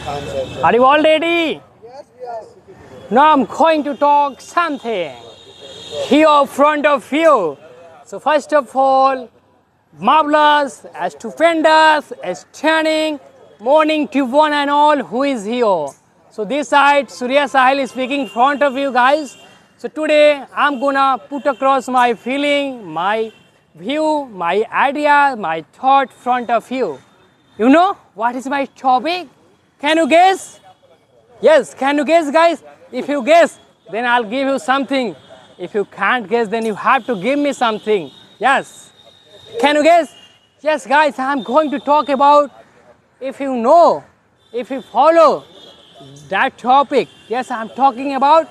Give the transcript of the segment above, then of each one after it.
Are you all ready? Now I'm going to talk something here in front of you. So first of all, marvelous, stupendous, stunning, morning to one and all who is here. So this side, Surya Sahil is speaking in front of you guys. So today I'm gonna put across my feeling, my view, my idea, my thought front of you. You know what is my topic? Can you guess? Yes, can you guess guys? If you guess, then I'll give you something. If you can't guess, then you have to give me something. Yes. Can you guess? Yes guys, I'm going to talk about, if you know, if you follow that topic. Yes, I'm talking about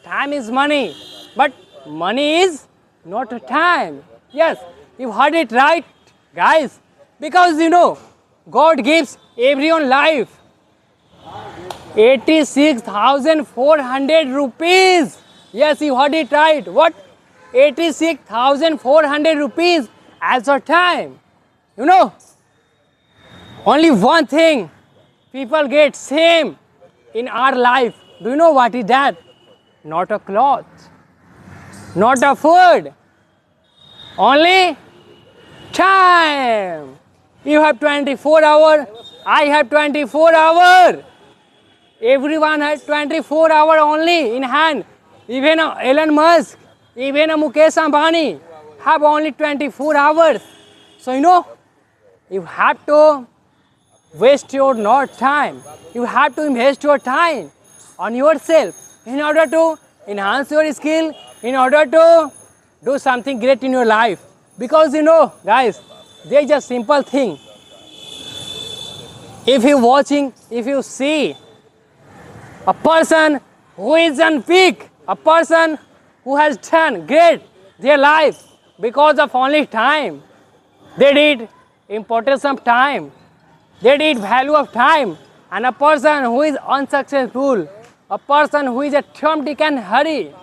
time is money, but money is not a time. Yes, you heard it right, guys. Because you know, God gives everyone life. 86,400 rupees. Yes, you heard it right. What? 86,400 rupees as a time. You know, only one thing people get same in our life. Do you know what is that? Not a cloth, not a food, only time. You have 24 hours, I have 24 hours. Everyone has 24 hours only in hand. Even Elon Musk, even Mukesh Ambani have only 24 hours. So you know, you have to waste your not time. You have to invest your time on yourself in order to enhance your skill, in order to do something great in your life. Because you know, guys, there is a simple thing. If you watching, if you see a person who is on peak, a person who has done great their life because of only time, they did importance of time, they did value of time, and a person who is unsuccessful, a person who is a Tom, Dick and Harry,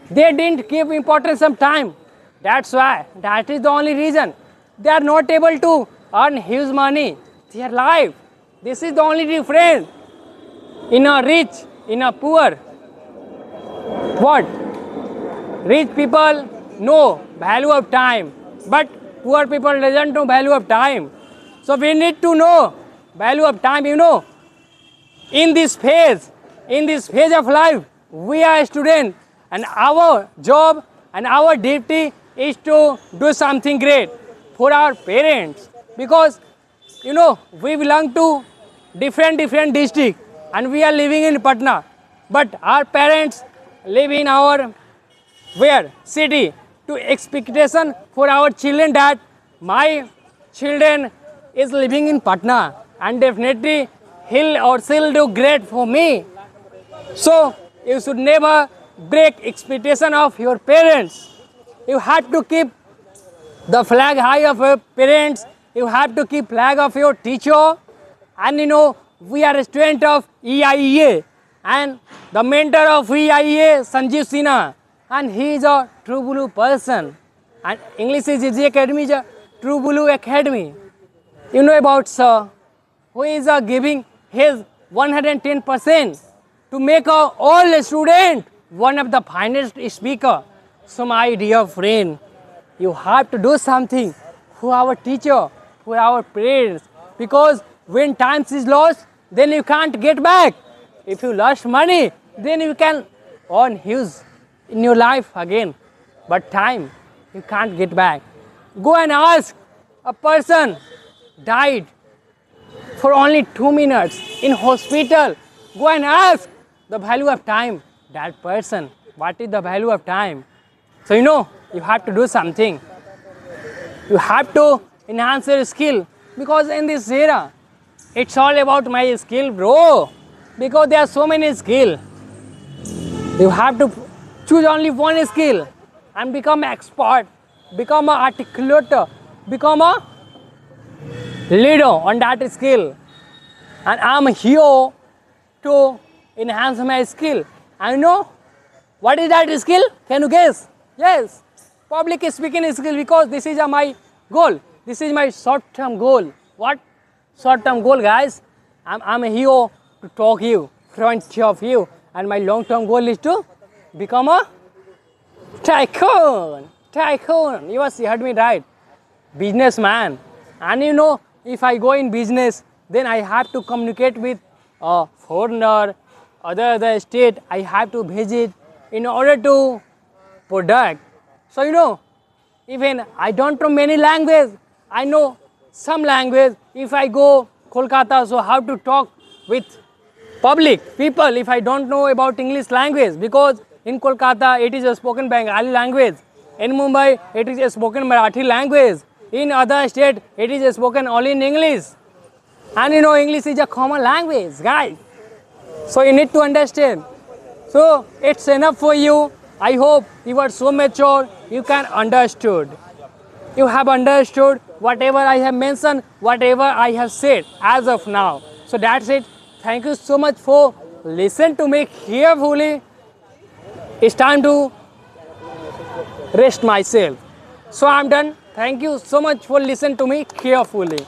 they didn't give importance of time. That's why, that is the only reason they are not able to earn huge money, their life. This is the only difference in a rich, in a poor. What? Rich people know value of time, but poor people doesn't know value of time. So we need to know value of time, you know. In this phase of life, we are students, and our job and our duty is to do something great for our parents. Because you know, we belong to different districts and we are living in Patna, but our parents live in our city. To expectation for our children that my children is living in Patna and definitely he'll or she'll do great for me. So you should never break expectation of your parents. You have to keep the flag high of your parents. You have to keep flag of your teacher. And you know, we are a student of EIEA, and the mentor of EIEA, Sanjeev Sinha, and he is a true blue person. And English is his academy, is a true blue academy. You know about sir, who is giving his 110% to make all student one of the finest speaker. So my dear friend, you have to do something for our teacher, for our parents, because when time is lost, then you can't get back. If you lost money, then you can earn huge in your life again. But time, you can't get back. Go and ask a person died for only 2 minutes in hospital. Go and ask the value of time. That person, what is the value of time? So you know, you have to do something. You have to enhance your skill, because in this era, it's all about my skill, bro. Because there are so many skills. You have to choose only one skill and become an expert, become an articulator, become a leader on that skill. And I'm here to enhance my skill. I know what is that skill? Can you guess? Yes, public speaking skill, because this is my goal. This is my short-term goal. What? Short-term goal, guys. I'm here to talk you, front of you, and my long-term goal is to become a tycoon. Tycoon. You must heard me right. Businessman. And you know, if I go in business, then I have to communicate with a foreigner, other state. I have to visit in order to product. So you know, even I don't know many languages. I know some language. If I go Kolkata, so how to talk with public people if I don't know about English language, because in Kolkata it is a spoken Bengali language. In Mumbai it is a spoken Marathi language. In other state it is a spoken only in English. And you know, English is a common language, guys. So you need to understand. So it's enough for you. I hope you are so mature, you can understood. You have understood whatever I have mentioned, whatever I have said as of now. So that's it. Thank you so much for listen to me carefully. It's time to rest myself. So I'm done. Thank you so much for listening to me carefully.